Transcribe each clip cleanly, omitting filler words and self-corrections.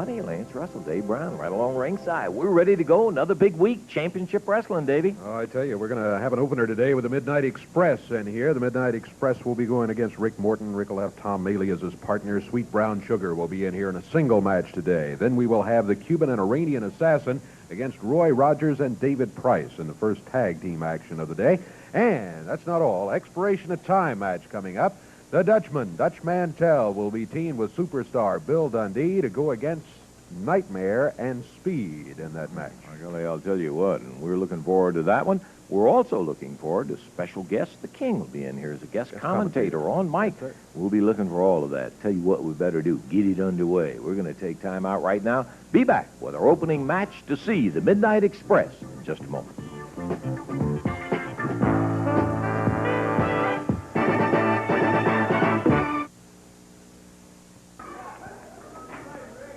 Johnny, Lance Russell, Dave Brown, right along ringside. We're ready to go. Another big week, championship wrestling, Davey. Oh, I tell you, we're going to have an opener today with the Midnight Express in here. The Midnight Express will be going against Rick Morton. Rick will have Tom Maley as his partner. Sweet Brown Sugar will be in here in a single match today. Then we will have the Cuban and Iranian Assassin against Roy Rogers and David Price in the first tag team action of the day. And that's not all. Expiration of time match coming up. The Dutchman, Dutch Mantell, will be teamed with superstar Bill Dundee to go against Nightmare and Speed in that match. Golly, I'll tell you what, and we're looking forward to that one. We're also looking forward to special guest. The King will be in here as a guest commentator on mic. We'll be looking for all of that. Tell you what we better do. Get it underway. We're going to take time out right now. Be back with our opening match to see the Midnight Express in just a moment.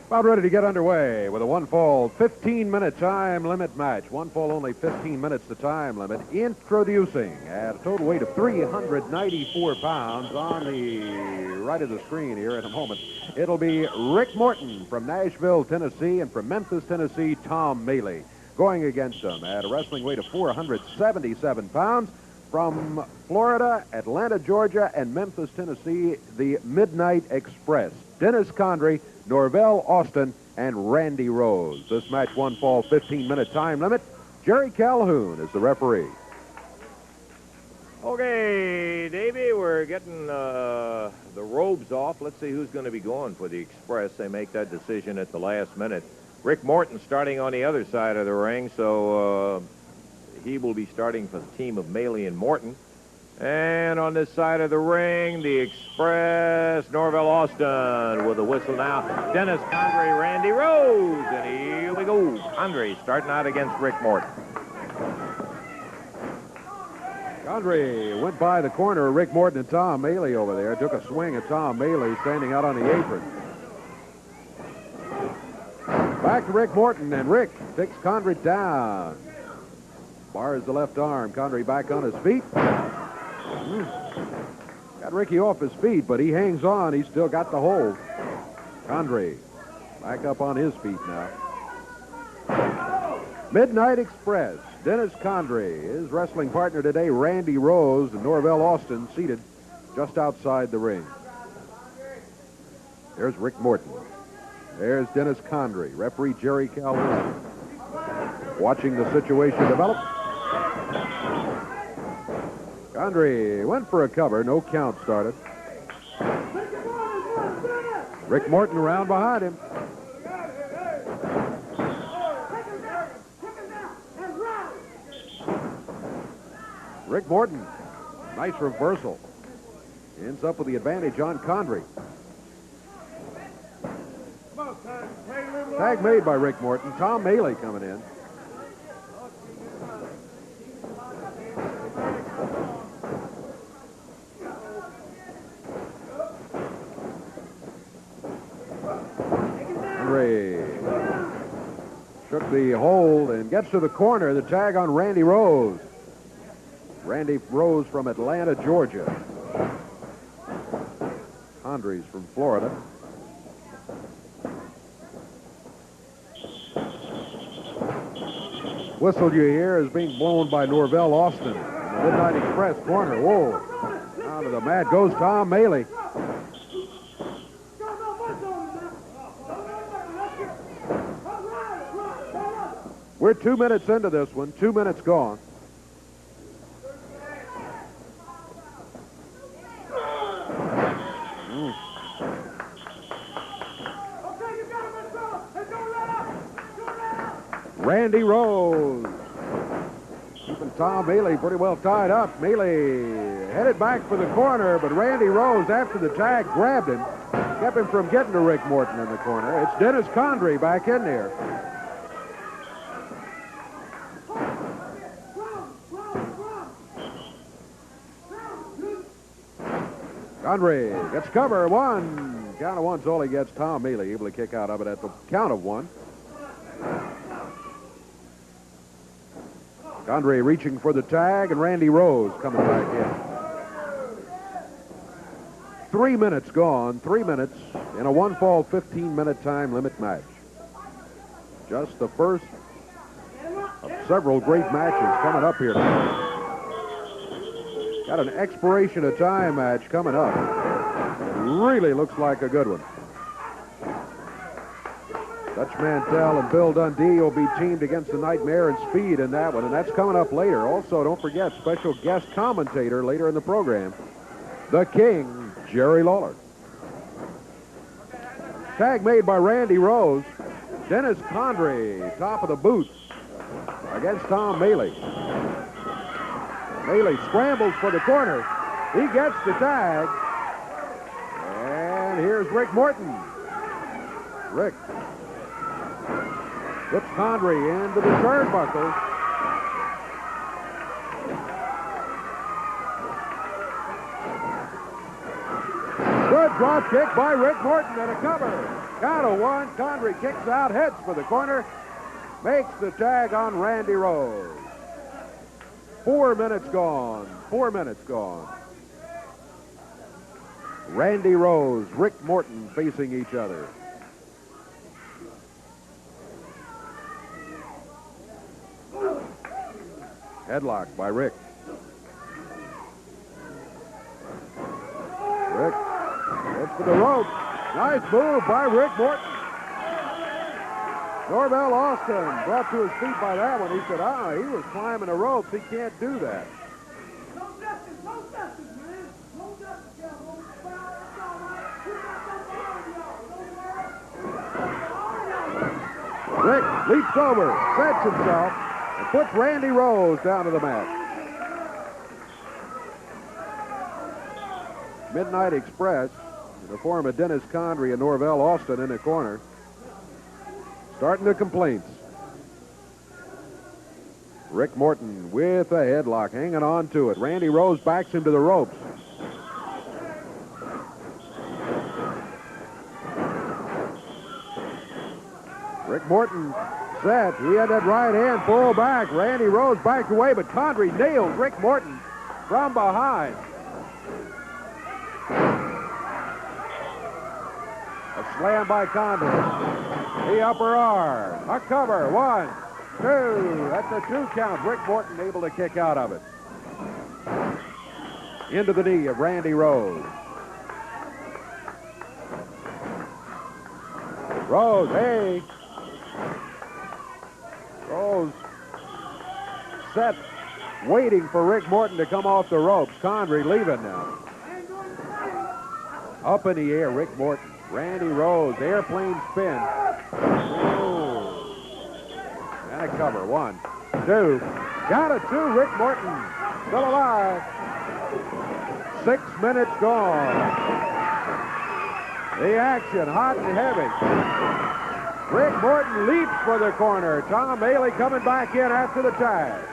About ready to get underway with a one-fall, 15-minute time limit match. One fall, only 15 minutes the time limit. Introducing at a total weight of 394 pounds on the right of the screen here in a moment. It'll be Rick Morton from Nashville, Tennessee, and from Memphis, Tennessee, Tom Maley. Going against them at a wrestling weight of 477 pounds. From Florida, Atlanta, Georgia, and Memphis, Tennessee, the Midnight Express. Dennis Condrey, Norvell Austin, and Randy Rose. This match, one fall, 15-minute time limit. Jerry Calhoun is the referee. Okay, Davey, we're getting the robes off. Let's see who's going to be going for the Express. They make that decision at the last minute. Rick Morton starting on the other side of the ring, so he will be starting for the team of Maley and Morton. And on this side of the ring, the Express, Norvell Austin with a whistle now. Dennis Condrey, Randy Rose. And here we go. Condrey starting out against Rick Morton. Condrey went by the corner of Rick Morton and Tom Maley over there. Took a swing at Tom Maley standing out on the apron. Back to Rick Morton, and Rick takes Condrey down. Bars the left arm. Condrey back on his feet. Got Ricky off his feet, but he hangs on. He's still got the hold. Condrey back up on his feet now. Midnight Express. Dennis Condrey, his wrestling partner today, Randy Rose, and Norvell Austin seated just outside the ring. There's Rick Morton. There's Dennis Condrey. Referee Jerry Calhoun watching the situation develop. Condrey went for a cover. No count started. Rick Morton around behind him. Rick Morton, nice reversal. Ends up with the advantage on Condrey. Tag made by Rick Morton. Tom Maley coming in. Took the hold and gets to the corner. The tag on Randy Rose. Randy Rose from Atlanta, Georgia. Condrey's from Florida. Whistle you hear is being blown by Norvell Austin in the Midnight Express corner. Whoa. Out of the mat goes Tom Maley. We're 2 minutes into this one. 2 minutes gone. Randy Rose. Keeping Tom Maley pretty well tied up. Maley headed back for the corner, but Randy Rose, after the tag, grabbed him. Kept him from getting to Rick Morton in the corner. It's Dennis Condrey back in there. Condrey gets cover. One. Count of one's all he gets. Tom Maley able to kick out of it at the count of one. Condrey reaching for the tag, and Randy Rose coming back in. 3 minutes gone. 3 minutes in a one-fall, 15-minute time limit match. Just the first of several great matches coming up here tonight. Got an expiration of time match coming up. It really looks like a good one. Dutch Mantell and Bill Dundee will be teamed against the Nightmare and Speed in that one, and that's coming up later. Also, don't forget, special guest commentator later in the program, the King, Jerry Lawler. Tag made by Randy Rose. Dennis Condrey, top of the booth, against Tom Maley. Maley scrambles for the corner. He gets the tag. And here's Rick Morton. Rick puts Condrey into the turnbuckle. Good drop kick by Rick Morton and a cover. Count of one. Condrey kicks out, heads for the corner. Makes the tag on Randy Rose. 4 minutes gone. 4 minutes gone. Randy Rose, Rick Morton facing each other. Headlock by Rick. Rick heads for the rope. Nice move by Rick Morton. Norvell Austin brought to his feet by that one. He said, he was climbing the ropes. He can't do that. Rick leaps over, sets himself, and puts Randy Rose down to the mat. Midnight Express, in the form of Dennis Condrey and Norvell Austin in the corner, starting the complaints. Rick Morton with a headlock, hanging on to it. Randy Rose backs him to the ropes. Rick Morton set. He had that right hand pulled back. Randy Rose backed away, but Condrey nails Rick Morton from behind. A slam by Condrey. The upper arm. A cover. 1, 2. That's a 2 count. Rick Morton able to kick out of it. Into the knee of Randy Rose. Rose, hey. Rose set, waiting for Rick Morton to come off the ropes. Condrey leaving now. Up in the air, Rick Morton. Randy Rose, airplane spin. Ooh. And a cover. 1, 2. Got a 2. Rick Morton still alive. 6 minutes gone. The action hot and heavy. Rick Morton leaps for the corner. Tom Maley coming back in after the tag.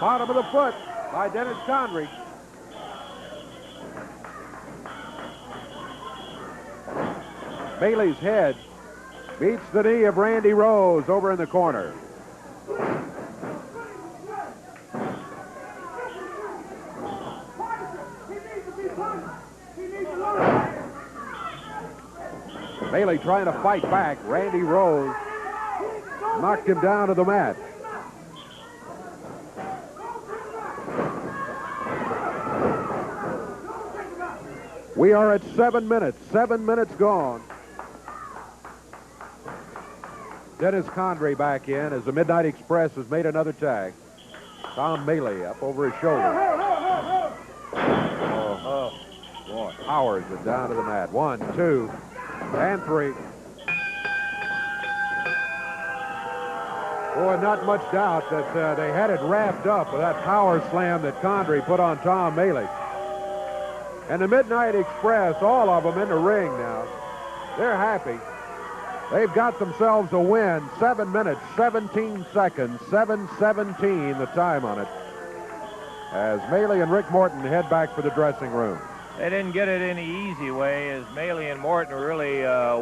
Bottom of the foot by Dennis Condrey. Maley's head beats the knee of Randy Rose over in the corner. Maley trying to fight back. Randy Rose knocked him down to the mat. We are at 7 minutes. 7 minutes gone. Dennis Condrey back in as the Midnight Express has made another tag. Tom Maley up over his shoulder. Boy, Powers is down to the mat. 1, 2, and 3. Boy, not much doubt that they had it wrapped up with that power slam that Condrey put on Tom Maley. And the Midnight Express, all of them in the ring now. They're happy. They've got themselves a win. 7 minutes, 17 seconds, 7:17 the time on it. As Maley and Rick Morton head back for the dressing room. They didn't get it any easy way as Maley and Morton really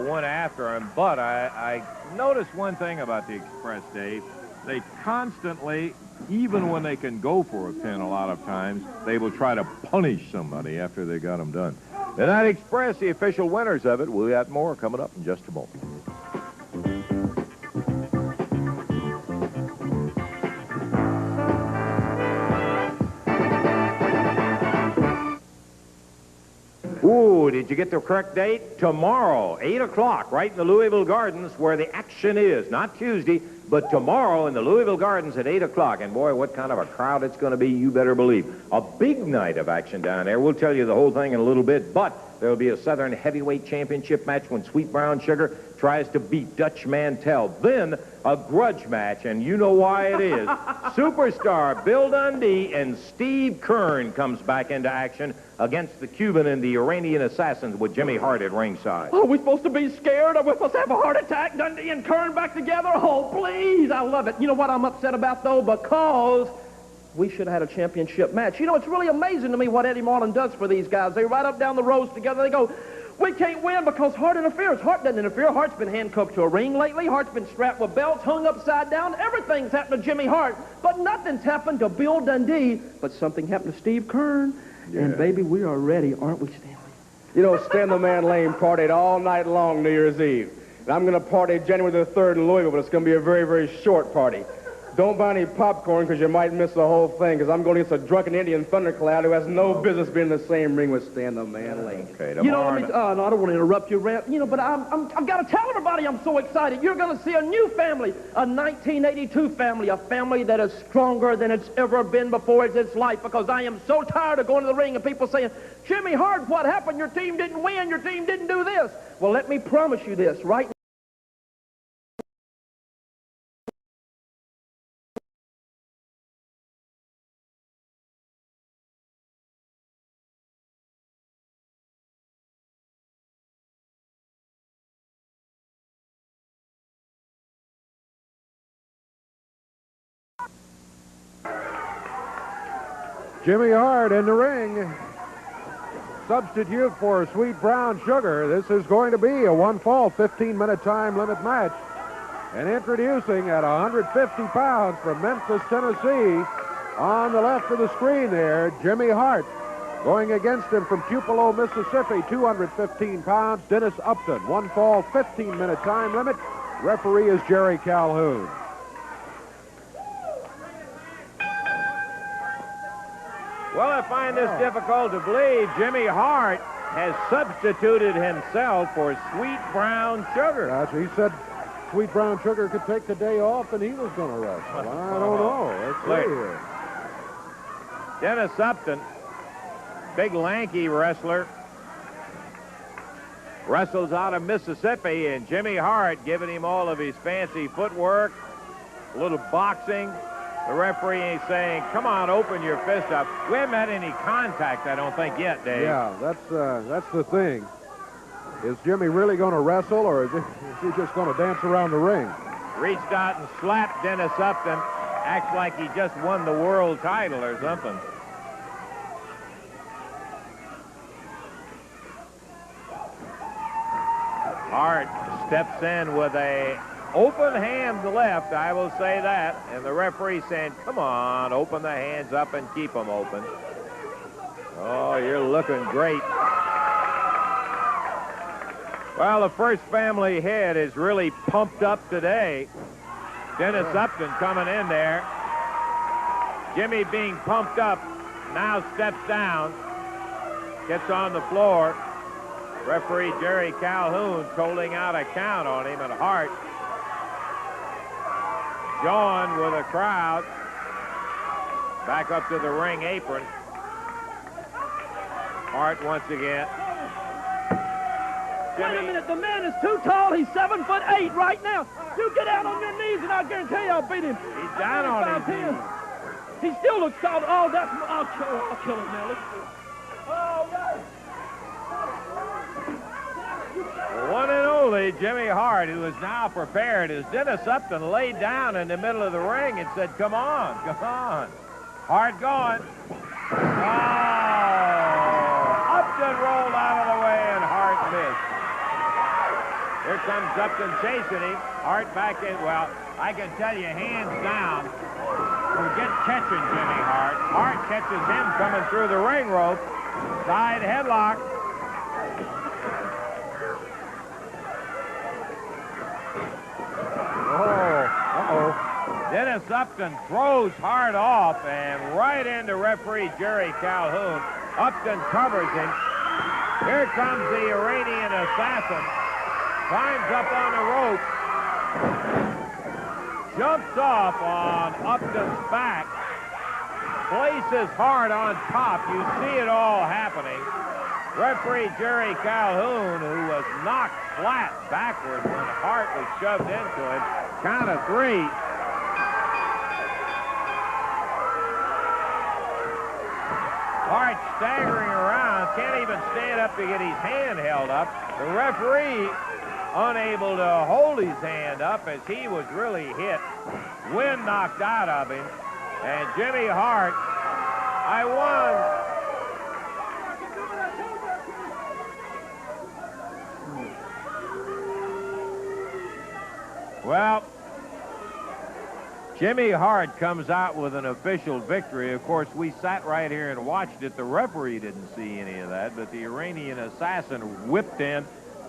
went after him. But I noticed one thing about the Express, Dave. They constantly, even when they can go for a pin a lot of times, they will try to punish somebody after they got them done. Midnight Express, the official winners of it. We'll got more coming up in just a moment. Ooh, did you get the correct date? Tomorrow, 8 o'clock, right in the Louisville Gardens where the action is. Not Tuesday, but tomorrow in the Louisville Gardens at 8 o'clock. And boy, what kind of a crowd it's going to be, you better believe. A big night of action down there. We'll tell you the whole thing in a little bit, but there'll be a Southern Heavyweight Championship match when Sweet Brown Sugar tries to beat Dutch Mantell. Then a grudge match, and you know why it is. Superstar Bill Dundee and Steve Kern comes back into action against the Cuban and the Iranian assassins with Jimmy Hart at ringside. Are we supposed to be scared? Are we supposed to have a heart attack? Dundee and Kern back together? Oh, please. I love it. You know what I'm upset about, though? Because we should have had a championship match. You know, it's really amazing to me what Eddie Marlin does for these guys. They ride up down the roads together. They go, we can't win because Hart interferes. Hart doesn't interfere. Hart's been handcuffed to a ring lately. Hart's been strapped with belts, hung upside down. Everything's happened to Jimmy Hart. But nothing's happened to Bill Dundee. But something happened to Steve Kern. Yeah. And, baby, we are ready, aren't we, Stanley? You know, Stan the Man Lane partied all night long New Year's Eve. And I'm going to party January the 3rd in Louisville, but it's going to be a very, very short party. Don't buy any popcorn because you might miss the whole thing, because I'm going against a drunken Indian thundercloud who has no business being in the same ring with Stan the Man Lane. Okay, you know, no, I don't want to interrupt you, Rap. You know, but I've got to tell everybody I'm so excited. You're going to see a new family, a 1982 family, a family that is stronger than it's ever been before in its life, because I am so tired of going to the ring and people saying, Jimmy Hart, what happened? Your team didn't win. Your team didn't do this. Well, let me promise you this, right now. Jimmy Hart in the ring. Substitute for Sweet Brown Sugar. This is going to be a one-fall, 15-minute time limit match. And introducing at 150 pounds from Memphis, Tennessee, on the left of the screen there, Jimmy Hart. Going against him from Tupelo, Mississippi, 215 pounds, Dennis Upton. One fall, 15-minute time limit. Referee is Jerry Calhoun. Well, I find this difficult to believe. Jimmy Hart has substituted himself for Sweet Brown Sugar. He said Sweet Brown Sugar could take the day off and he was going to wrestle. I don't know. Let's see here. Dennis Upton, big lanky wrestler, wrestles out of Mississippi, and Jimmy Hart giving him all of his fancy footwork, a little boxing. The referee is saying, come on, open your fist up. We haven't had any contact, I don't think, yet, Dave. Yeah, that's the thing. Is Jimmy really going to wrestle, or is he just going to dance around the ring? Reached out and slapped Dennis Upton. Acts like he just won the world title or something. Hart steps in with a open hand left, I will say that. And the referee saying, come on, open the hands up and keep them open. Oh, you're looking great. Well, the first family head is really pumped up today. Dennis Upton coming in there. Jimmy being pumped up, now steps down, gets on the floor. Referee Jerry Calhoun holding out a count on him, and Hart John with a crowd. Back up to the ring apron. Hart once again. Wait a minute, the man is too tall. He's 7'8" right now. You get out on your knees and I guarantee you I'll beat him. He's down on his knees. He still looks solid. Oh, that's, I'll kill him now. Oh, God. One and only Jimmy Hart, who is now prepared, as Dennis Upton laid down in the middle of the ring and said, come on, come on. Hart going. Oh, Upton rolled out of the way and Hart missed. Here comes Upton chasing him. Hart back in. Well, I can tell you, hands down, forget catching Jimmy Hart. Hart catches him coming through the ring rope. Side headlock. Dennis Upton throws Hart off and right into referee Jerry Calhoun. Upton covers him. Here comes the Iranian assassin. Climbs up on the rope. Jumps off on Upton's back. Places Hart on top. You see it all happening. Referee Jerry Calhoun, who was knocked flat backward when Hart was shoved into him. Count of 3. Hart staggering around, can't even stand up to get his hand held up. The referee unable to hold his hand up as he was really hit. Wind knocked out of him. And Jimmy Hart, I won. Well, Jimmy Hart comes out with an official victory. Of course, we sat right here and watched it. The referee didn't see any of that, but the Iranian assassin whipped in,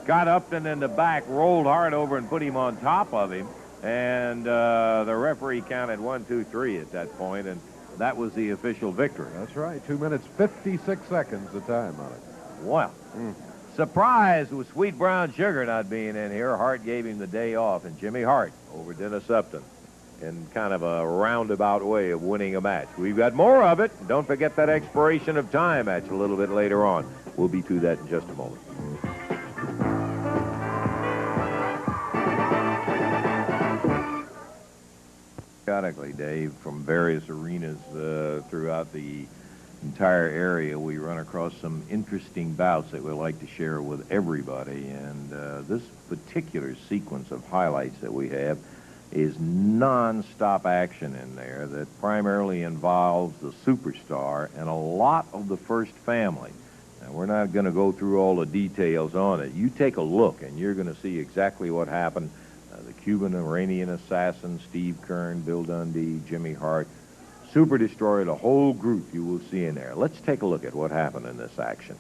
got Upton in the back, rolled Hart over and put him on top of him. And the referee counted 1, 2, 3 at that point, and that was the official victory. That's right. 2 minutes, 56 seconds the time on it. Well, surprised with Sweet Brown Sugar not being in here. Hart gave him the day off, and Jimmy Hart over Dennis Upton in kind of a roundabout way of winning a match. We've got more of it. Don't forget that expiration of time match a little bit later on. We'll be to that in just a moment. Periodically, Dave, from various arenas throughout the entire area, we run across some interesting bouts that we'd like to share with everybody. And this particular sequence of highlights that we have is non-stop action in there that primarily involves the superstar and a lot of the first family. Now, we're not going to go through all the details on it. You take a look, and you're going to see exactly what happened. The Cuban Iranian assassin, Steve Kern, Bill Dundee, Jimmy Hart, Super Destroyer, the whole group you will see in there. Let's take a look at what happened in this action.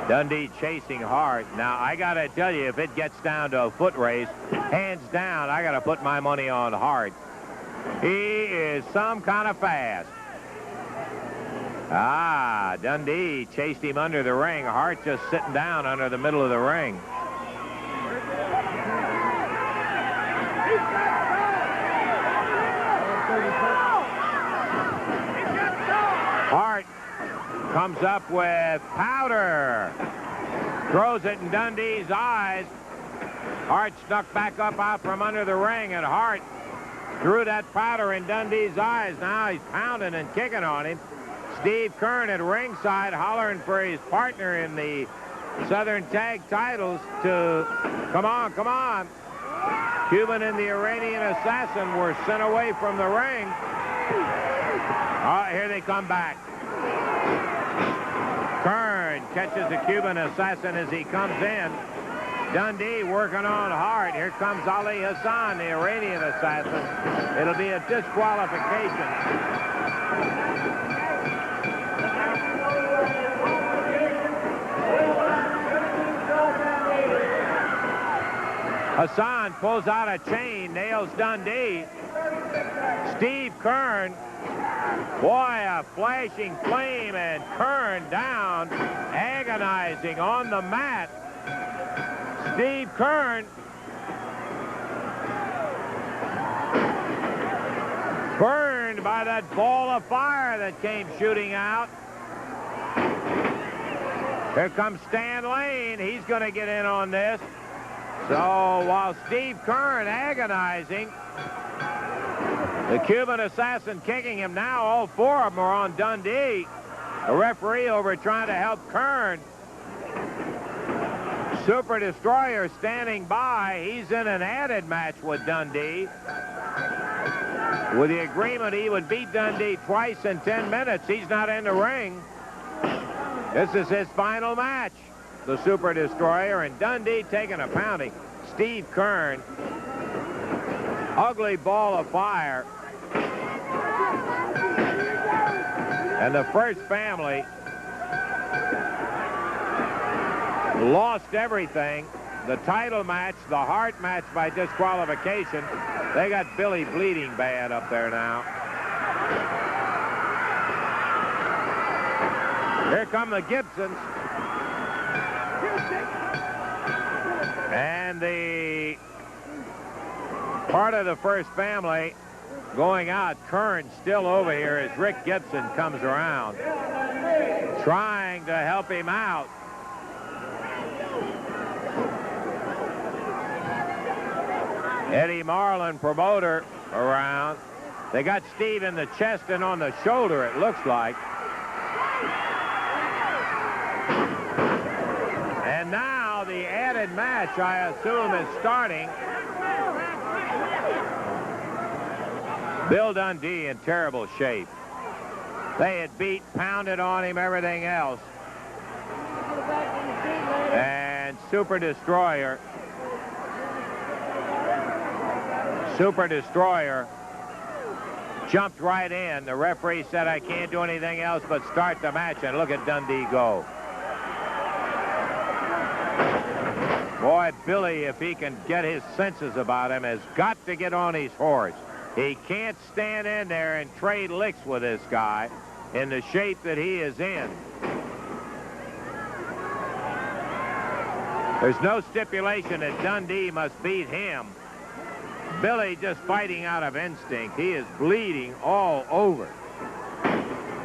Dundee chasing Hart. Now, I got to tell you, if it gets down to a foot race, hands down, I got to put my money on Hart. He is some kind of fast. Dundee chased him under the ring. Hart just sitting down under the middle of the ring. Hart comes up with powder. Throws it in Dundee's eyes. Hart snuck back up out from under the ring, and Hart threw that powder in Dundee's eyes. Now he's pounding and kicking on him. Steve Kern at ringside hollering for his partner in the Southern Tag titles to come on, come on. Cuban and the Iranian assassin were sent away from the ring. Oh, here they come back. Kern catches the Cuban assassin as he comes in. Dundee working on Hart. Here comes Ali Hassan, the Iranian assassin. It'll be a disqualification. Hassan pulls out a chain, nails Dundee. Steve Kern, boy, a flashing flame, and Kern down, agonizing on the mat. Steve Kern burned by that ball of fire that came shooting out. Here comes Stan Lane. He's going to get in on this. So while Steve Kern agonizing, the Cuban assassin kicking him, now all four of them are on Dundee. The referee over trying to help Kern. Super Destroyer standing by. He's in an added match with Dundee, with the agreement he would beat Dundee twice in 10 minutes. He's not in the ring. This is his final match. The Super Destroyer, and Dundee taking a pounding. Steve Kern, ugly ball of fire. And the first family lost everything. The title match, the Hart match by disqualification. They got Billy bleeding bad up there now. Here come the Gibsons. And the part of the first family going out. Kern still over here as Rick Gibson comes around, trying to help him out. Eddie Marlin, promoter, around. They got Steve in the chest and on the shoulder, it looks like. And now the added match, I assume, is starting. Bill Dundee in terrible shape. They had beat, pounded on him, everything else. And Super Destroyer jumped right in. The referee said, I can't do anything else but start the match, and look at Dundee go. Boy, Billy, if he can get his senses about him, has got to get on his horse. He can't stand in there and trade licks with this guy in the shape that he is in. There's no stipulation that Dundee must beat him. Billy just fighting out of instinct. He is bleeding all over.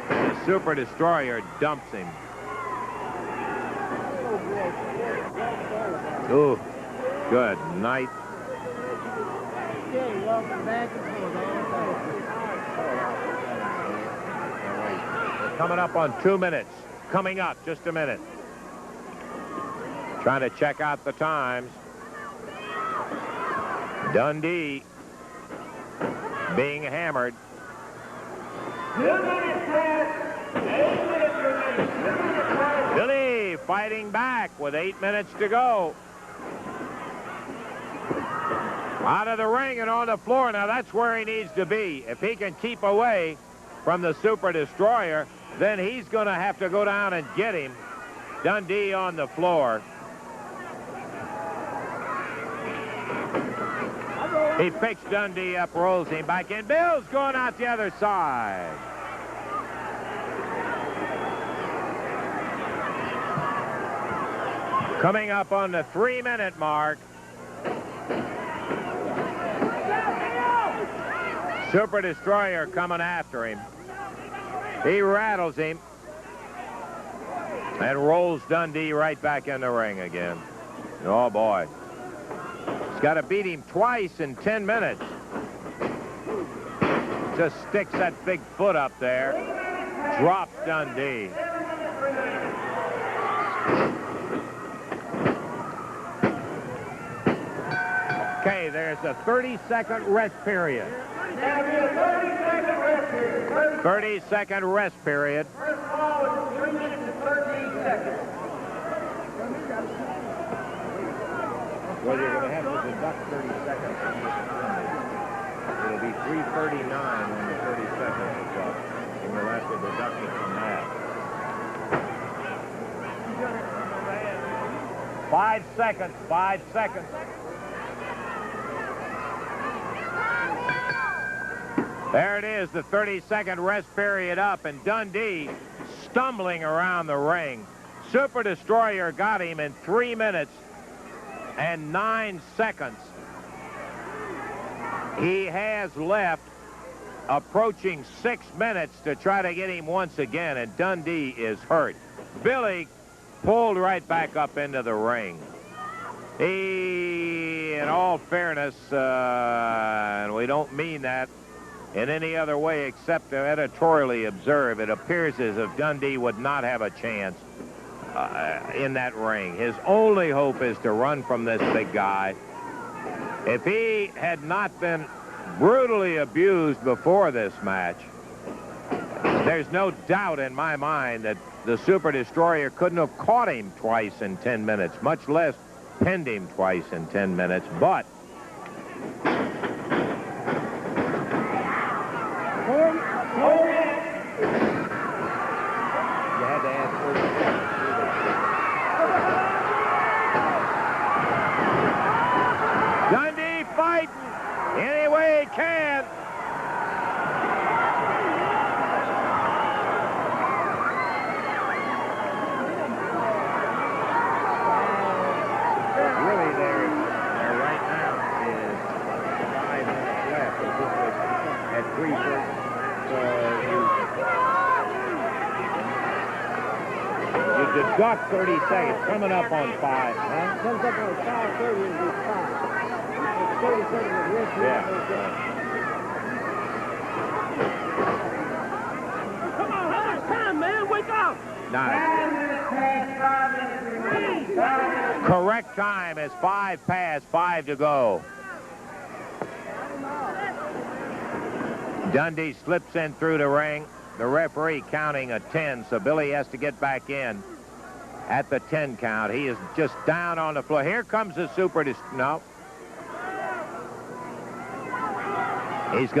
The Super Destroyer dumps him. Ooh, good night. We're coming up on 2 minutes. Coming up, just a minute. Trying to check out the times. Dundee being hammered. Billy fighting back with 8 minutes to go. Out of the ring and on the floor. Now that's where he needs to be. If he can keep away from the Super Destroyer, then he's going to have to go down and get him. Dundee on the floor. He picks Dundee up, rolls him back in. Bill's going out the other side. Coming up on the 3-minute mark. Super Destroyer coming after him. He rattles him and rolls Dundee right back in the ring again. Oh, boy. He's got to beat him twice in 10 minutes. Just sticks that big foot up there. Drops Dundee. Okay, there's a 30-second rest period. 30-second rest period. First ball was 3 minutes and 13 seconds. Well, you're going to have to deduct 30 seconds. It'll be 3:39 when the 30 seconds is up, and you'll have to deduct it from that. 5 seconds. 5 seconds. There it is, the 30-second rest period up, and Dundee stumbling around the ring. Super Destroyer got him in 3 minutes and 9 seconds. He has left approaching 6 minutes to try to get him once again, and Dundee is hurt. Billy pulled right back up into the ring. He, in all fairness, and we don't mean that in any other way except to editorially observe, it appears as if Dundee would not have a chance in that ring. His only hope is to run from this big guy. If he had not been brutally abused before this match, there's no doubt in my mind that the Super Destroyer couldn't have caught him twice in 10 minutes, much less pinned him twice in 10 minutes. But got 30 seconds. Coming up on 5. Huh? Comes up on 5:30 and he's 5. 30 seconds of rest. Yeah. Come on, how much time, man? Wake up! 9. Correct time is 5 past, 5 to go. Dundee slips in through the ring. The referee counting a 10, so Billy has to get back in at the 10 count. He is just down on the floor. Here comes the no. He's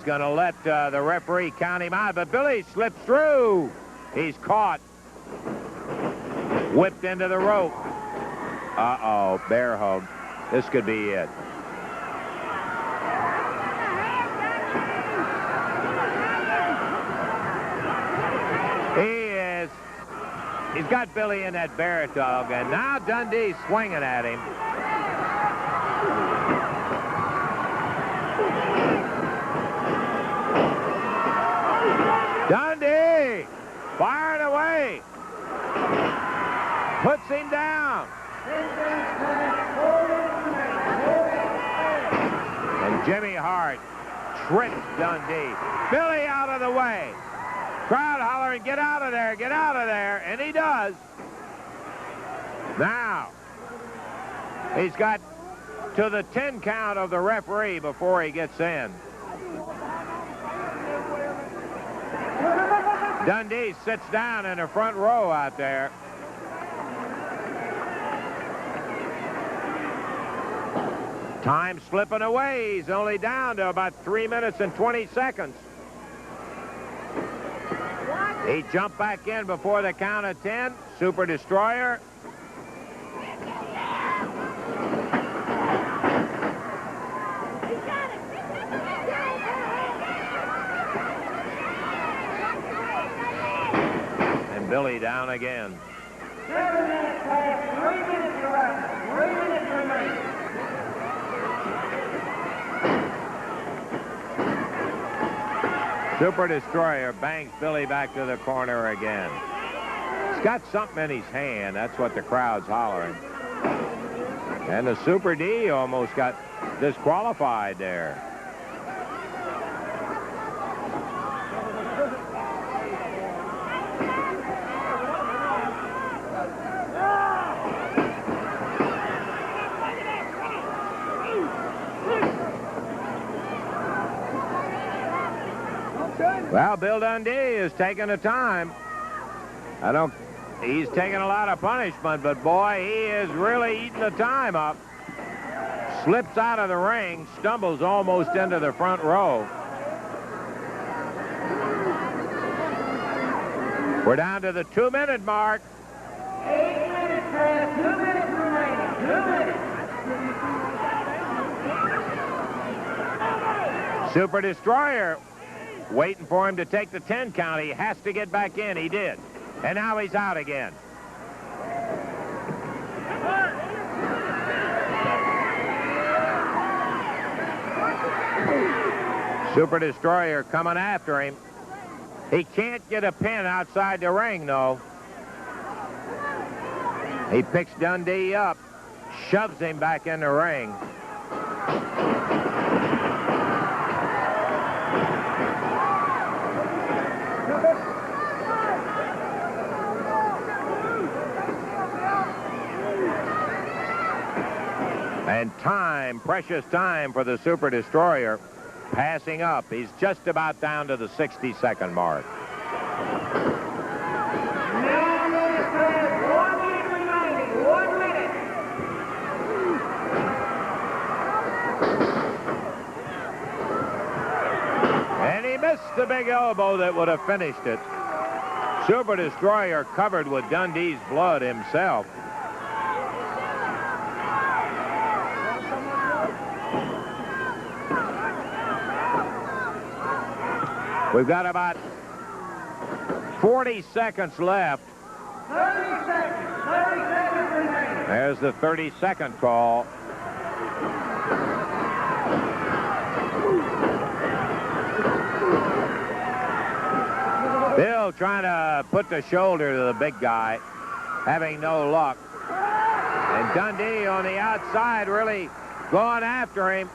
gonna let the referee count him out, but Billy slips through. He's caught. Whipped into the rope. Uh-oh, bear hug. This could be it. He's got Billy in that bear hug, and now Dundee's swinging at him. Dundee firing away. Puts him down. And Jimmy Hart tricks Dundee. Billy out of the way. Crowd hollering, get out of there, get out of there. And he does. Now, he's got to the 10 count of the referee before he gets in. Dundee sits down in the front row out there. Time slipping away. He's only down to about 3 minutes and 20 seconds. He jumped back in before the count of 10. Super Destroyer. And Billy down again. 7 minutes past, 3 minutes left. 3 minutes remaining. Super Destroyer bangs Billy back to the corner again. He's got something in his hand. That's what the crowd's hollering. And the Super D almost got disqualified there. Well, Bill Dundee is taking the time. He's taking a lot of punishment, but boy, he is really eating the time up. Slips out of the ring, stumbles almost into the front row. We're down to the 2-minute mark. 8 minutes past, 2 minutes remaining. 2 minutes. Super Destroyer waiting for him to take the 10 count. He has to get back in. He did. And now he's out again. Super Destroyer coming after him. He can't get a pin outside the ring, though. He picks Dundee up, shoves him back in the ring. And time, precious time for the Super Destroyer, passing up. He's just about down to the 60-second mark. 9 minutes past, 1 minute remaining. 1 minute. And he missed the big elbow that would have finished it. Super Destroyer covered with Dundee's blood himself. We've got about 40 seconds left. 30 seconds. 30 seconds remaining. There's the 30-second call. Bill trying to put the shoulder to the big guy. having no luck. And Dundee on the outside really going after him.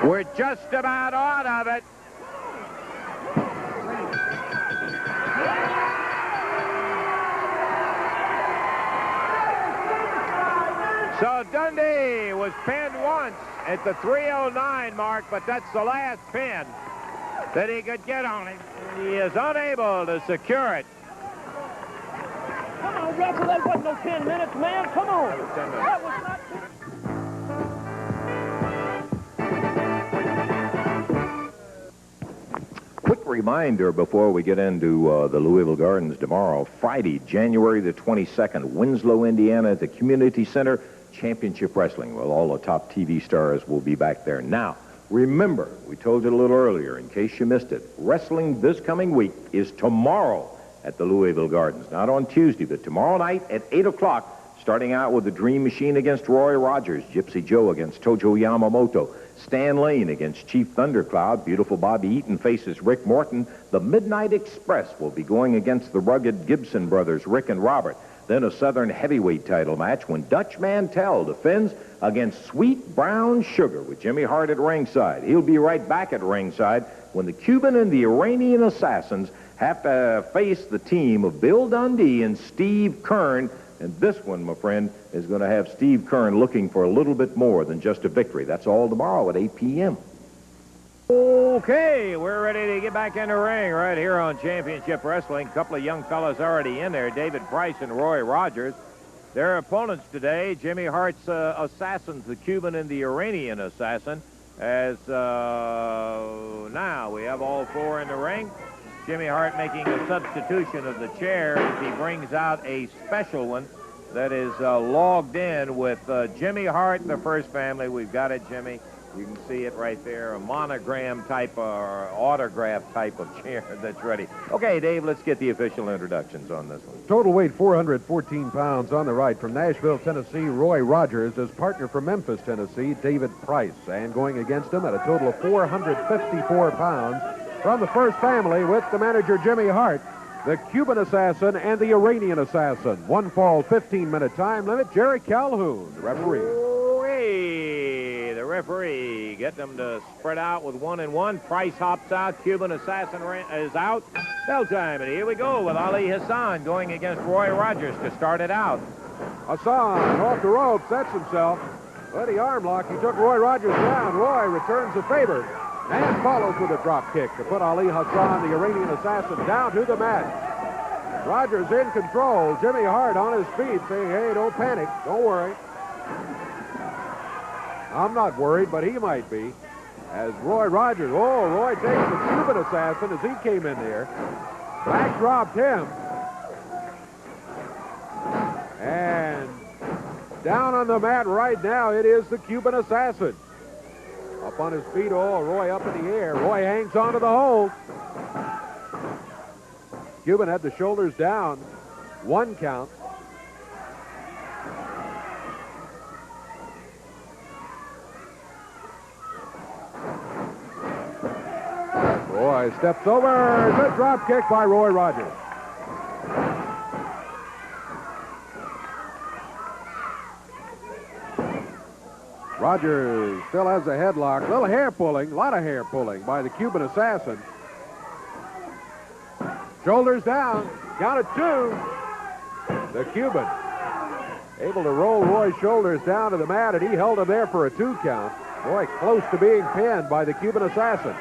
We're just about out of it. So Dundee was pinned once at the 3:09 mark, but that's the last pin that he could get on him. He is unable to secure it. Come on, Russell, that wasn't no 10 minutes, man. Come on. That was not... Quick reminder before we get into the Louisville Gardens tomorrow, Friday, January the 22nd, Winslow, Indiana, at the Community Center, Championship Wrestling. Well, all the top TV stars will be back there. Now, remember, we told you a little earlier, in case you missed it, wrestling this coming week is tomorrow at the Louisville Gardens. Not on Tuesday, but tomorrow night at 8 o'clock, starting out with the Dream Machine against Roy Rogers, Gypsy Joe against Tojo Yamamoto, Stan Lane against Chief Thundercloud, Beautiful Bobby Eaton faces Rick Morton. The Midnight Express will be going against the rugged Gibson brothers, Rick and Robert. Then a Southern heavyweight title match when Dutch Mantell defends against Sweet Brown Sugar with Jimmy Hart at ringside. He'll be right back at ringside when the Cuban and the Iranian assassins have to face the team of Bill Dundee and Steve Kern. And this one, my friend, is going to have Steve Kern looking for a little bit more than just a victory. That's all tomorrow at 8 p.m. Okay, we're ready to get back in the ring right here on Championship Wrestling. A couple of young fellas already in there, David Price and Roy Rogers. Their opponents today, Jimmy Hart's assassins, the Cuban and the Iranian assassin. As now we have all four in the ring. Jimmy Hart making a substitution of the chair as he brings out a special one that is logged in with Jimmy Hart, the first family. We've got it, Jimmy. You can see it right there, a monogram type or autograph type of chair that's ready. Okay, Dave, let's get the official introductions on this one. Total weight 414 pounds on the right. From Nashville, Tennessee, Roy Rogers. His partner from Memphis, Tennessee, David Price. And going against him at a total of 454 pounds from the first family with the manager Jimmy Hart, the Cuban assassin and the Iranian assassin. One fall, 15-minute time limit. Jerry Calhoun, the referee. The referee getting them to spread out with 1 and 1. Price hops out. Cuban assassin is out. Bell time, and here we go with Ali Hassan going against Roy Rogers to start it out. Hassan off the rope, sets himself. Bloody arm lock. He took Roy Rogers down. Roy returns the favor and follows with a drop kick to put Ali Hassan, the Iranian assassin, down to the mat. Rogers in control. Jimmy Hart on his feet saying, hey, don't panic. Don't worry. I'm not worried, but he might be. As Roy Rogers, Roy takes the Cuban assassin as he came in there. Backdropped him. And down on the mat right now, it is the Cuban assassin. Up on his feet, Roy up in the air. Roy hangs onto the hold. Cuban had the shoulders down. 1 count. Roy steps over. Good drop kick by Roy Rogers. Rogers still has a headlock. Little hair pulling, a lot of hair pulling by the Cuban assassin. Shoulders down. Count of 2. The Cuban able to roll Roy's shoulders down to the mat, and he held him there for a 2 count. Roy close to being pinned by the Cuban assassin.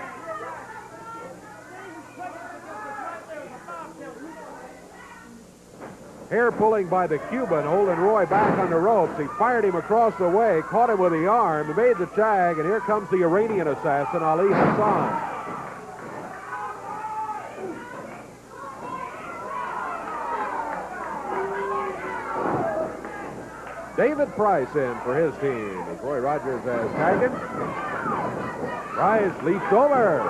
Hair pulling by the Cuban, holding Roy back on the ropes. He fired him across the way, caught him with the arm, made the tag, and here comes the Iranian assassin, Ali Hassan. David Price in for his team as Roy Rogers has tagged him. Price leaps over.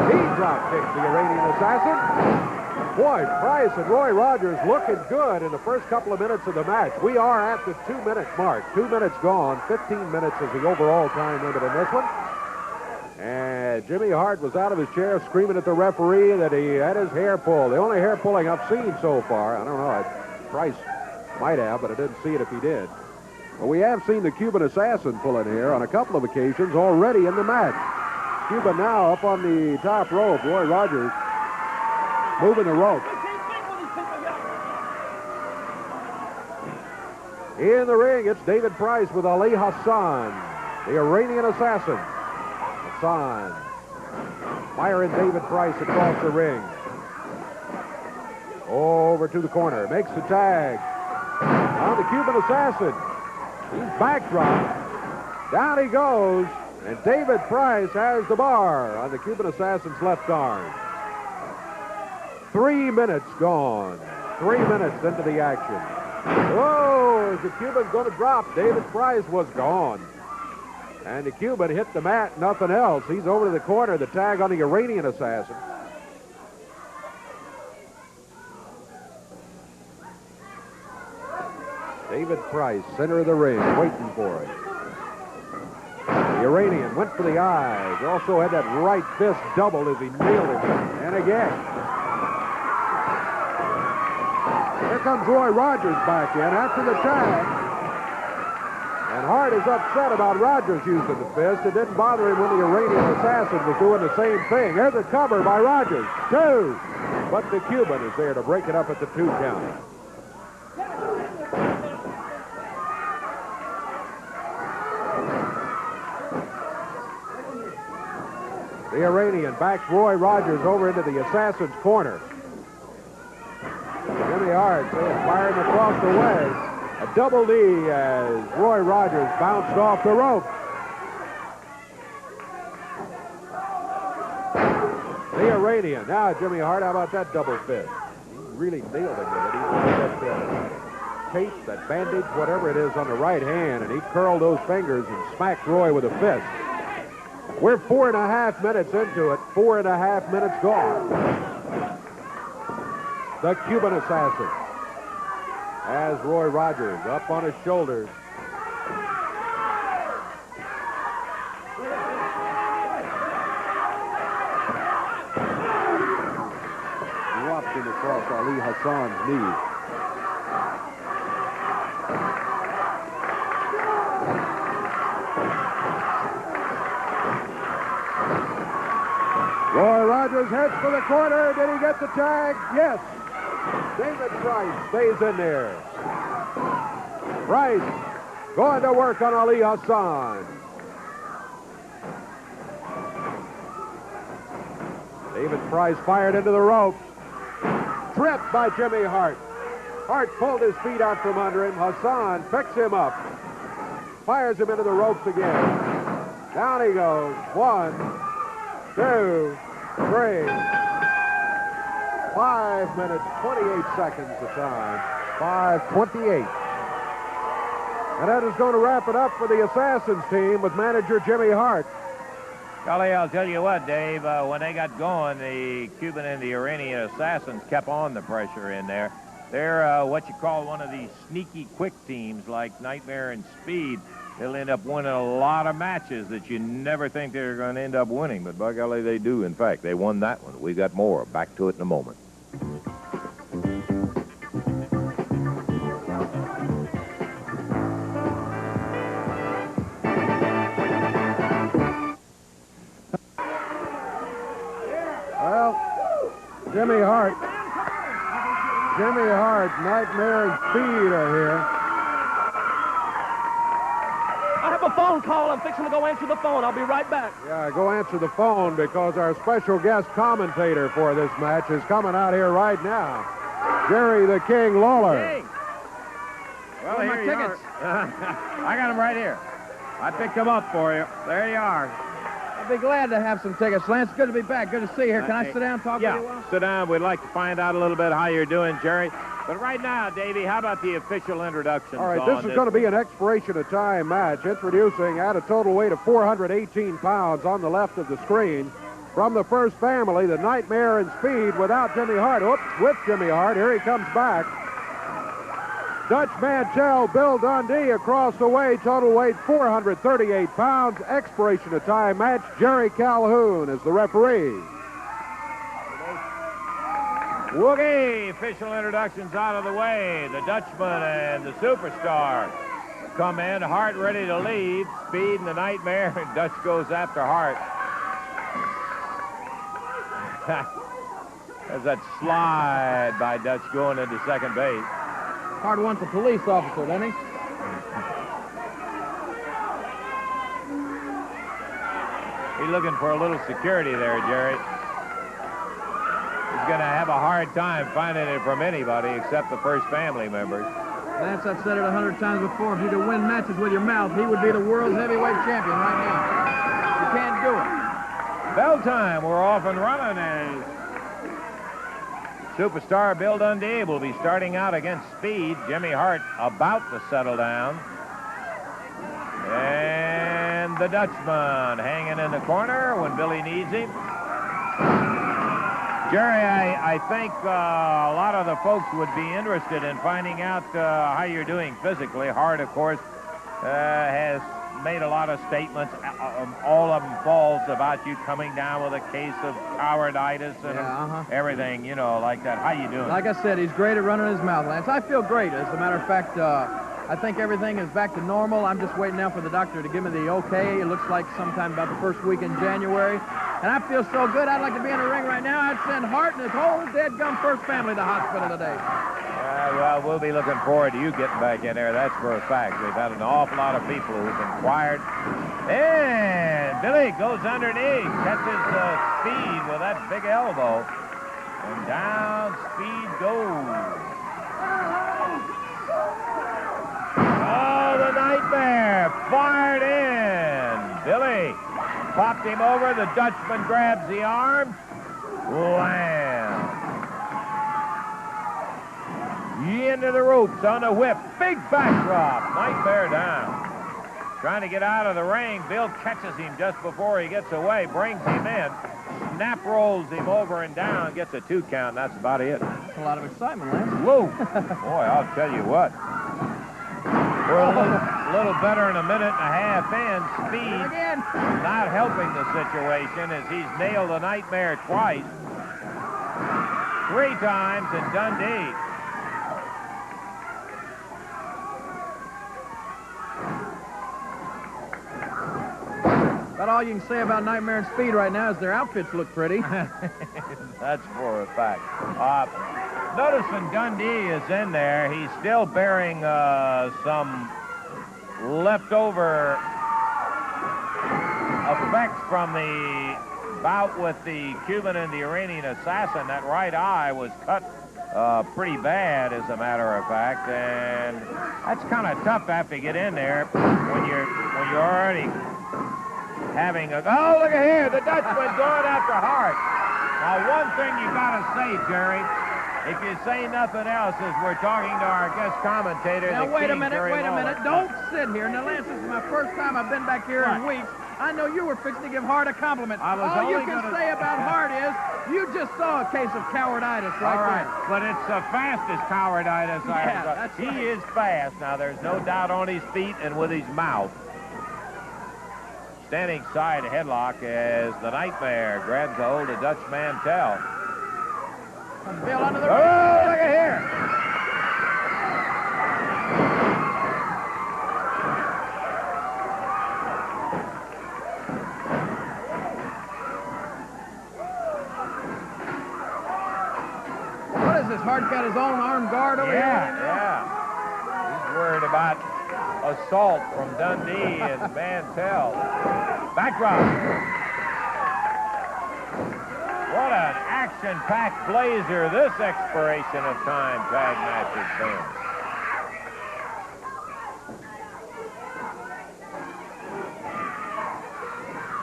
He drop kicks the Iranian assassin. Boy, Price and Roy Rogers looking good in the first couple of minutes of the match. We are at the 2-minute mark. 2 minutes gone. 15 minutes is the overall time limit in this one. And Jimmy Hart was out of his chair screaming at the referee that he had his hair pulled. The only hair pulling I've seen so far. I don't know. Price might have, but I didn't see it if he did. But we have seen the Cuban assassin pulling hair on a couple of occasions already in the match. Cuban now up on the top rope. Roy Rogers moving the rope. In the ring, it's David Price with Ali Hassan, the Iranian assassin. Hassan firing David Price across the ring. Over to the corner, makes the tag on the Cuban assassin. He's backdropped. Down he goes, and David Price has the bar on the Cuban assassin's left arm. 3 minutes gone. 3 minutes into the action. Oh, is the Cuban going to drop? David Price was gone. And the Cuban hit the mat, nothing else. He's over to the corner, the tag on the Iranian assassin. David Price, center of the ring, waiting for it. The Iranian went for the eyes. Also had that right fist doubled as he nailed him. And again. Here comes Roy Rogers back in after the tag. And Hart is upset about Rogers using the fist. It didn't bother him when the Iranian assassin was doing the same thing. There's a cover by Rogers. 2. But the Cuban is there to break it up at the 2 count. The Iranian backs Roy Rogers over into the assassin's corner. Jimmy Hart firing across the way. A double knee as Roy Rogers bounced off the rope. The Iranian. Now, Jimmy Hart, how about that double fist? He really nailed him with it. He put that tape, that bandage, whatever it is, on the right hand, and he curled those fingers and smacked Roy with a fist. We're 4.5 minutes into it. 4.5 minutes gone. The Cuban assassin has Roy Rogers up on his shoulders. Dropped him across Ali Hassan's knee. Roy Rogers heads for the corner. Did he get the tag? Yes. David Price stays in there. Price going to work on Ali Hassan. David Price fired into the ropes. Tripped by Jimmy Hart. Hart pulled his feet out from under him. Hassan picks him up. Fires him into the ropes again. Down he goes. 1, 2, 3. 5 minutes, 28 seconds the time. 5:28. And that is going to wrap it up for the Assassins team with manager Jimmy Hart. Golly, I'll tell you what, Dave, when they got going, the Cuban and the Iranian Assassins kept on the pressure in there. They're what you call one of these sneaky quick teams like Nightmare and Speed. They'll end up winning a lot of matches that you never think they're going to end up winning. But by golly, they do. In fact, they won that one. We got more. Back to it in a moment. Well, Jimmy Hart, Nightmare and Speed are here. I have a phone call. I'm fixing to go answer the phone. I'll be right back. Yeah, go answer the phone because our special guest commentator for this match is coming out here right now. Jerry the King Lawler. Hey. Well, Where are here my you tickets? are. I got them right here. I picked them up for you. There you are. I'll be glad to have some tickets, Lance. Good to be back. Good to see you here. Can I sit down and talk yeah, with you a while? sit down. We'd like to find out a little bit how you're doing, Jerry. But right now, Davey, how about the official introductions? All right, this is going to be an expiration of time match. Introducing at a total weight of 418 pounds on the left of the screen. From the first family, the Nightmare and Speed without Jimmy Hart. Oops, with Jimmy Hart. Here he comes back. Dutch Mantell, Bill Dundee across the way. Total weight 438 pounds. Expiration of time match. Jerry Calhoun is the referee. Woogie, official introductions out of the way. The Dutchman and the Superstar come in. Hart ready to lead. Speed and the Nightmare. And Dutch goes after Hart. There's that slide by Dutch going into second base. Hart wants a police officer, doesn't he? He's looking for a little security there, Jerry. He's going to have a hard time finding it from anybody except the first family members. Lance, I've said it 100 times before. If you could win matches with your mouth, he would be the world's heavyweight champion right now. You can't do it. Bell time. We're off and running as Superstar Bill Dundee will be starting out against Speed. Jimmy Hart about to settle down. And the Dutchman hanging in the corner when Billy needs him. Jerry, I think a lot of the folks would be interested in finding out how you're doing physically. Hart, of course, has made a lot of statements. All of them false about you coming down with a case of cowarditis and everything, you know, like that. How you doing? Like I said, he's great at running his mouth, Lance. I feel great. As a matter of fact, I think everything is back to normal. I'm just waiting now for the doctor to give me the okay. It looks like sometime about the first week in January. And I feel so good, I'd like to be in the ring right now. I'd send Hart and his whole dead-gum first family to the hospital today. Well, we'll be looking forward to you getting back in there. That's for a fact. We've had an awful lot of people who've inquired. And Billy goes underneath, catches Speed with that big elbow. And down Speed goes. Oh, the Nightmare fired in. Billy popped him over. The Dutchman grabs the arm. Wham. Into the ropes on the whip. Big backdrop. Nightmare down. Trying to get out of the ring. Bill catches him just before he gets away. Brings him in. Snap rolls him over and down. Gets a 2 count. That's about it. That's a lot of excitement, Lance. Whoa. Boy, I'll tell you what. We're a little better than a minute and a half in. Speed Again. not helping the situation as he's nailed the Nightmare twice. 3 times in Dundee. About all you can say about Nightmare and Speed right now is their outfits look pretty. That's for a fact. Noticing Dundee is in there. He's still bearing some leftover effects from the bout with the Cuban and the Iranian assassin. That right eye was cut pretty bad, as a matter of fact, and that's kind of tough to have to get in there when you're already having a... Oh, look at here, the Dutchman going after Hart. Now, one thing you got to say, Jerry, if you say nothing else, is we're talking to our guest commentator. Now, wait a minute. Don't sit here. Now, Lance, this is my first time I've been back here in weeks. I know you were fixing to give Hart a compliment. All you can say about Hart is you just saw a case of cowarditis right there. But it's the fastest cowarditis I ever saw. that's He right. is fast. Now, there's no doubt on his feet and with his mouth. Standing side headlock as the Nightmare grabs a hold of Dutch Mantell. Bill under the Oh, look at here. What is this? Hart got his own armed guard over here? Yeah. He's worried about assault from Dundee and Mantell. Backdrop. What an action-packed blazer this expiration of time tag match has been.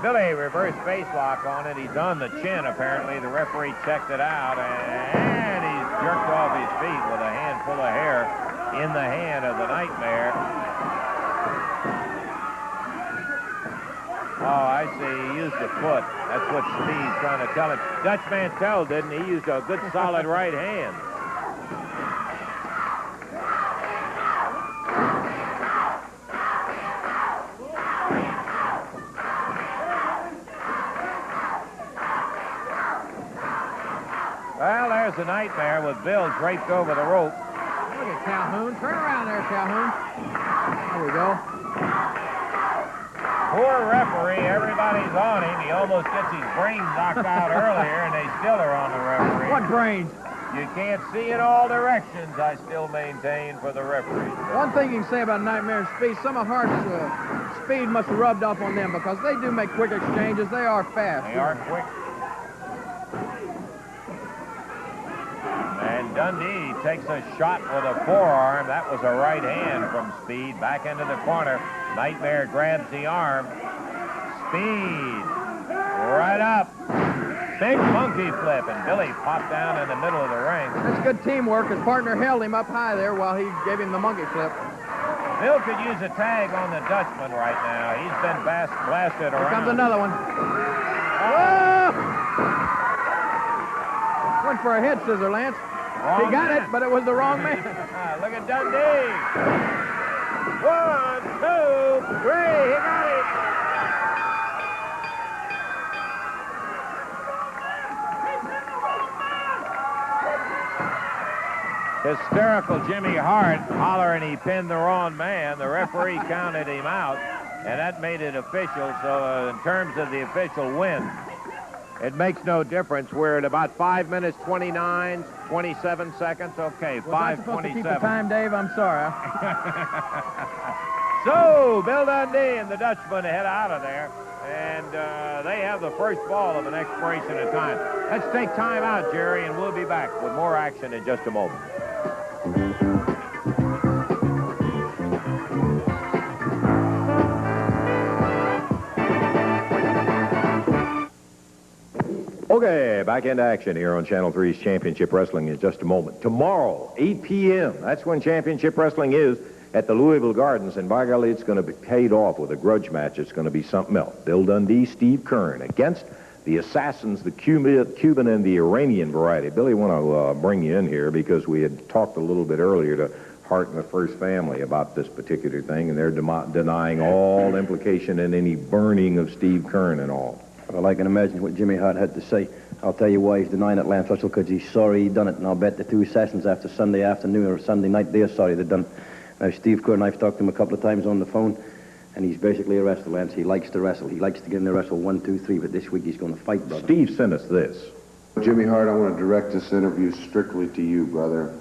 Billy reverse face lock on it. He's on the chin, apparently. The referee checked it out, and he's jerked off his feet with a handful of hair in the hand of the Nightmare. Oh, I see. He used a foot. That's what Speed's trying to tell him. Dutch Mantell didn't. He used a good, solid right hand. there's the Nightmare with Bill draped over the rope. Look at Calhoun. Turn around there, Calhoun. There we go. Poor referee, everybody's on him. He almost gets his brains knocked out earlier, and they still are on the referee. What brains? You can't see in all directions, I still maintain, for the referee. One thing you can say about Nightmare and Speed, some of Hart's speed must have rubbed off on them because they do make quick exchanges. They are fast. They are quick. And Dundee takes a shot with a forearm. That was a right hand from Speed. Back into the corner. Nightmare grabs the arm. Speed. Right up. Big monkey flip. And Billy popped down in the middle of the ring. That's good teamwork. His partner held him up high there while he gave him the monkey flip. Bill could use a tag on the Dutchman right now. He's been blasted around. Here comes another one. Oh! Went for a head scissor, Lance. Wrong He got man. it, but it was the wrong man. Look at Dundee. 1, 2, 3. He got it. Hysterical Jimmy Hart hollering he pinned the wrong man. The referee counted him out, and that made it official. So in terms of the official win, it makes no difference. We're at about 5 minutes, 29, 27 seconds. Okay, Was I supposed to keep the 5:27. time, Dave? I'm sorry. So Bill Dundee and the Dutchman head out of there, and they have the first ball of an expiration of time. Let's take time out, Jerry, and we'll be back with more action in just a moment. Okay, back into action here on Channel 3's Championship Wrestling in just a moment. Tomorrow, 8 p.m., that's when Championship Wrestling is at the Louisville Gardens, and by golly, it's going to be paid off with a grudge match. It's going to be something else. Bill Dundee, Steve Kern against the Assassins, the Cuban and the Iranian variety. Billy, I want to bring you in here because we had talked a little bit earlier to Hart and the First Family about this particular thing, and they're denying all implication in any burning of Steve Kern and all. Well, I can imagine what Jimmy Hart had to say. I'll tell you why he's denying it, Lance Russell, because he's sorry he done it, and I'll bet the two Assassins after Sunday afternoon or Sunday night, they're sorry they done it. Now, Steve Kern, I've talked to him a couple of times on the phone, and he's basically a wrestler, Lance. He likes to wrestle. He likes to get in the wrestle 1, 2, 3, but this week he's going to fight, brother. Steve sent us this. Jimmy Hart, I want to direct this interview strictly to you, brother.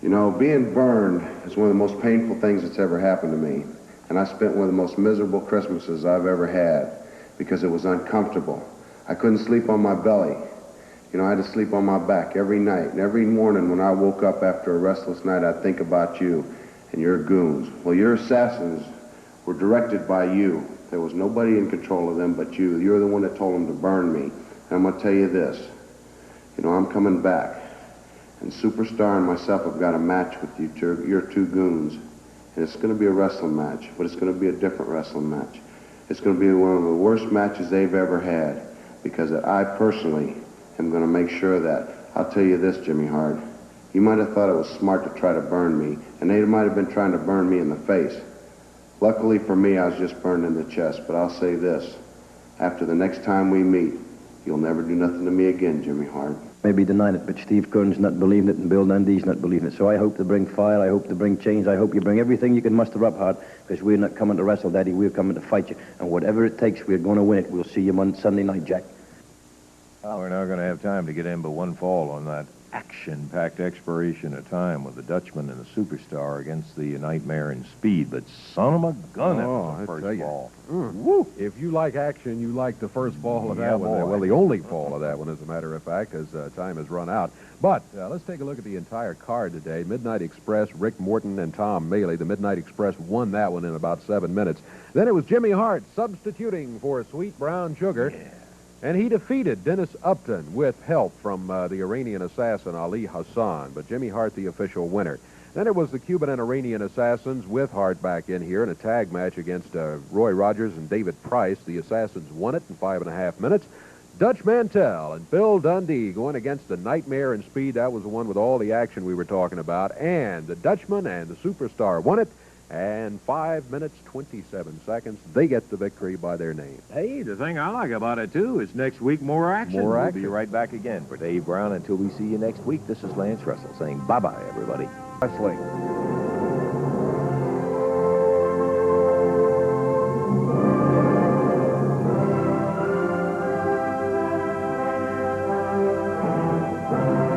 You know, being burned is one of the most painful things that's ever happened to me. And I spent one of the most miserable Christmases I've ever had because it was uncomfortable. I couldn't sleep on my belly. You know, I had to sleep on my back every night. And every morning when I woke up after a restless night, I'd think about you and your goons. Well, your Assassins were directed by you. There was nobody in control of them but you. You're the one that told them to burn me. And I'm going to tell you this. You know, I'm coming back. And Superstar and myself have got a match with you, your two goons. And it's going to be a wrestling match, but it's going to be a different wrestling match. It's going to be one of the worst matches they've ever had because I personally am going to make sure that, I'll tell you this, Jimmy Hart, you might have thought it was smart to try to burn me, and they might have been trying to burn me in the face. Luckily for me, I was just burned in the chest, but I'll say this, after the next time we meet, you'll never do nothing to me again, Jimmy Hart. Maybe denying it, but Steve Kern's not believing it, and Bill Dundee's not believing it. So I hope to bring fire, I hope to bring chains, I hope you bring everything you can muster up, Hart, because we're not coming to wrestle, Daddy, we're coming to fight you. And whatever it takes, we're going to win it. We'll see you on Sunday night, Jack. Well, we're not going to have time to get in but one fall on that action-packed expiration of time with the Dutchman and the Superstar against the Nightmare and Speed. But son of a gun, that was the I first tell you. ball. Woo. If you like action, you like the first ball of that Yeah, one. boy. Well, the only ball of that one, as a matter of fact, as time has run out. But let's take a look at the entire card today. Midnight Express, Rick Morton and Tom Maley. The Midnight Express won that one in about 7 minutes. Then it was Jimmy Hart substituting for Sweet Brown Sugar. Yeah. And he defeated Dennis Upton with help from the Iranian assassin Ali Hassan. But Jimmy Hart, the official winner. Then it was the Cuban and Iranian assassins with Hart back in here in a tag match against Roy Rogers and David Price. The assassins won it in 5.5 minutes. Dutch Mantell and Bill Dundee going against the Nightmare and Speed. That was the one with all the action we were talking about. And the Dutchman and the Superstar won it. and 5 minutes, 27 seconds. They get the victory by their name. Hey, the thing I like about it, too, is next week more action. More We'll action. be right back again. For Dave Brown, until we see you next week, this is Lance Russell saying bye-bye, everybody. Wrestling.